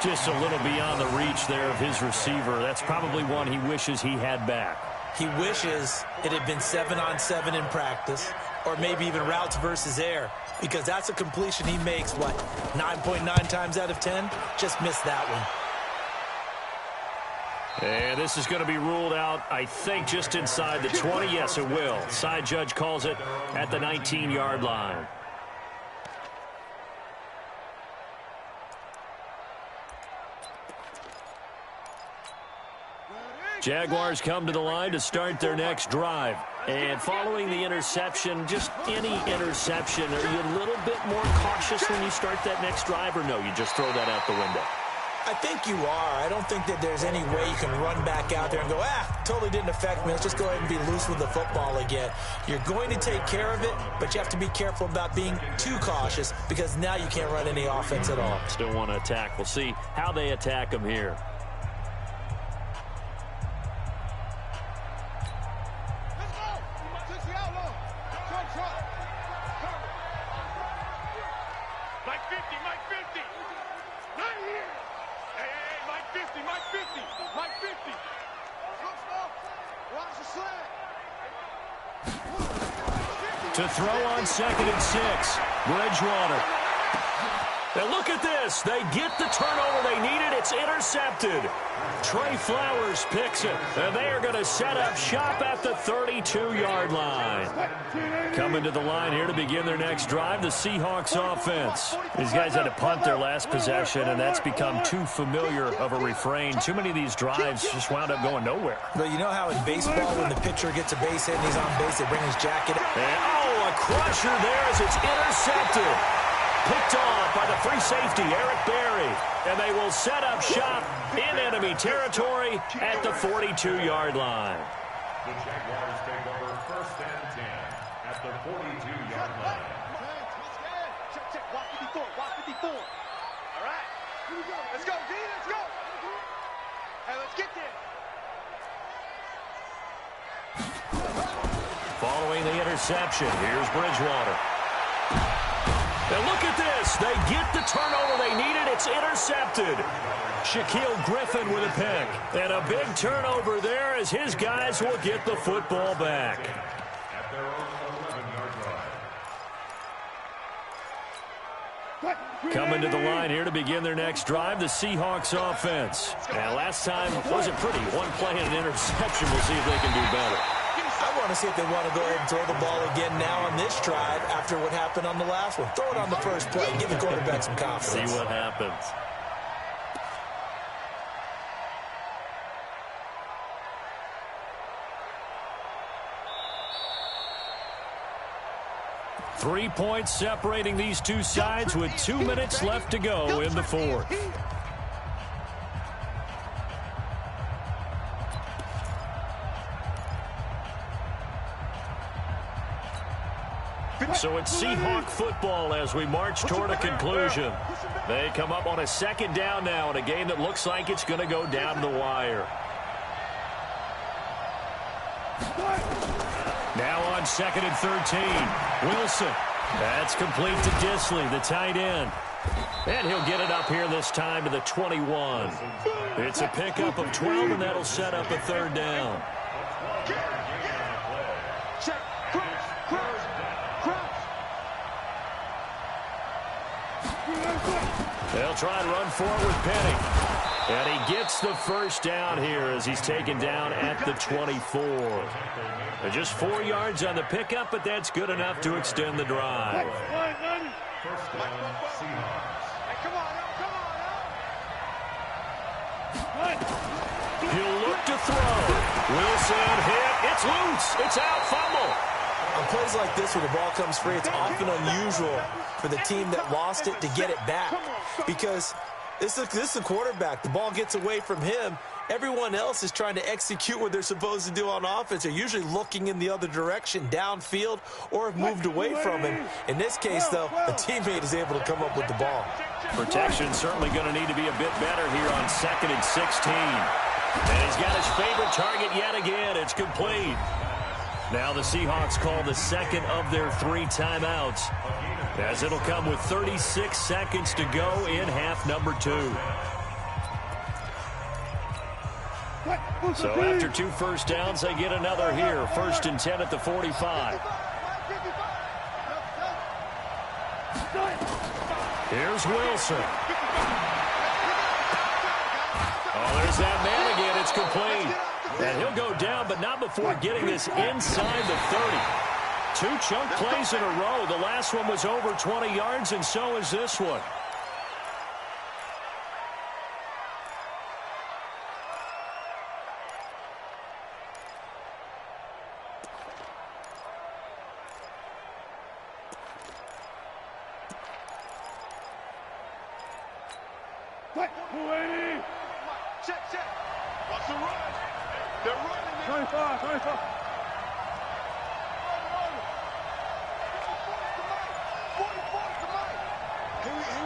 Just a little beyond the reach there of his receiver. That's probably one he wishes he had back. He wishes it had been 7-on-7 in practice, or maybe even routes versus air, because that's a completion he makes, 9.9 times out of 10? Just missed that one. And this is going to be ruled out, I think, just inside the 20. Yes, it will. Side judge calls it at the 19-yard line. Jaguars come to the line to start their next drive. And following the interception, just any interception, are you a little bit more cautious when you start that next drive, or no, you just throw that out the window? I think you are. I don't think that there's any way you can run back out there and go, totally didn't affect me. Let's just go ahead and be loose with the football again. You're going to take care of it, but you have to be careful about being too cautious because now you can't run any offense at all. Still want to attack. We'll see how they attack them here. To throw on 2nd and 6, Bridgewater. Now look at this. They get the turnover they needed. It's intercepted. Trey Flowers picks it, and they are going to set up shop at the 32-yard line. Coming to the line here to begin their next drive, the Seahawks offense. These guys had to punt their last possession, and that's become too familiar of a refrain. Too many of these drives just wound up going nowhere. But you know how in baseball, when the pitcher gets a base hit and he's on base, they bring his jacket up? And, a crusher there as it's intercepted. Picked off by the free safety, Eric Berry. And they will set up shop in enemy territory at the 42-yard line. The Jaguars take over 1st and 10 at the 42-yard line. Check. Watch 54. All right. Here we go. Let's go, D. Let's go. Hey, let's get there. Following the interception, here's Bridgewater. And look at this. They get the turnover they needed. It's intercepted. Shaquille Griffin with a pick. And a big turnover there as his guys will get the football back. At their own 11-yard line. Coming to the line here to begin their next drive, the Seahawks offense. Now, last time wasn't pretty. One play and an interception. We'll see if they can do better. I want to see if they want to go ahead and throw the ball again now on this drive after what happened on the last one. Throw it on the first play and give the quarterback some confidence. See what happens. 3 points separating these two sides with 2 minutes left to go in the fourth. So it's Seahawk football as we march toward a conclusion. They come up on a second down now in a game that looks like it's going to go down to the wire. Now on 2nd and 13. Wilson. That's complete to Disley, the tight end. And he'll get it up here this time to the 21. It's a pickup of 12, and that'll set up a third down. They'll try and run forward with Penny. And he gets the first down here as he's taken down at the 24. Just 4 yards on the pickup, but that's good enough to extend the drive. First down, Seahawks. He'll look to throw. Wilson hit. It's loose. It's out. Fumble. On plays like this where the ball comes free, it's often unusual for the team that lost it to get it back, because this is the quarterback. The ball gets away from him. Everyone else is trying to execute what they're supposed to do on offense. They're usually looking in the other direction, downfield, or have moved away from him. In this case, though, a teammate is able to come up with the ball. Protection certainly going to need to be a bit better here on 2nd and 16. And he's got his favorite target yet again. It's complete. Now the Seahawks call the second of their 3 timeouts, as it'll come with 36 seconds to go in half number 2. So after 2 first downs, they get another here. 1st and 10 at the 45. Here's Wilson. Oh, there's that man again. It's complete. And he'll go down, but not before getting this inside the 30. 2 chunk plays in a row. The last one was over 20 yards, and so is this one. Check. What's the run? They're running. 25. Here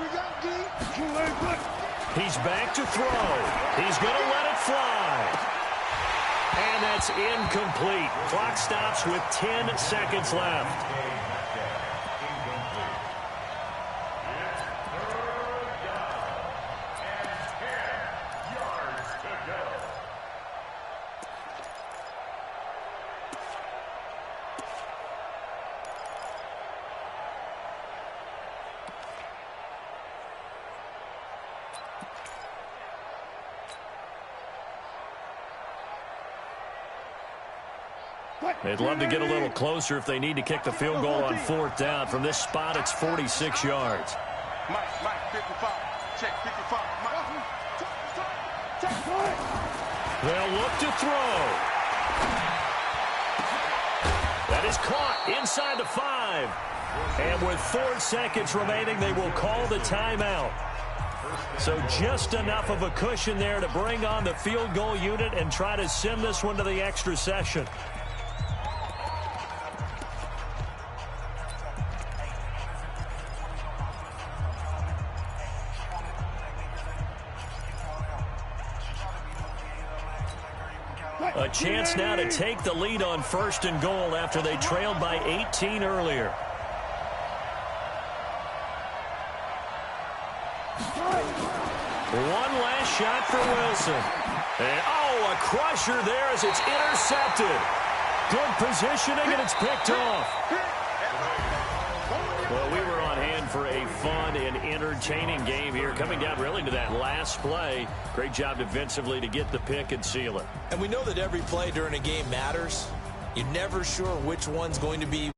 we go, D. He's back to throw. He's going to let it fly. And that's incomplete. Clock stops with 10 seconds left. They'd love to get a little closer if they need to kick the field goal on 4th down. From this spot, it's 46 yards. Mike, 55. Check, 55. They'll look to throw. That is caught inside the 5. And with 4 seconds remaining, they will call the timeout. So just enough of a cushion there to bring on the field goal unit and try to send this one to the extra session. A chance now to take the lead on 1st and goal after they trailed by 18 earlier. One last shot for Wilson. And, oh, a crusher there as it's intercepted. Good positioning, and it's picked off. Well, we were on hand for a fun and entertaining game here, coming down really to that last play. Great job defensively to get the pick and seal it. And we know that every play during a game matters. You're never sure which one's going to be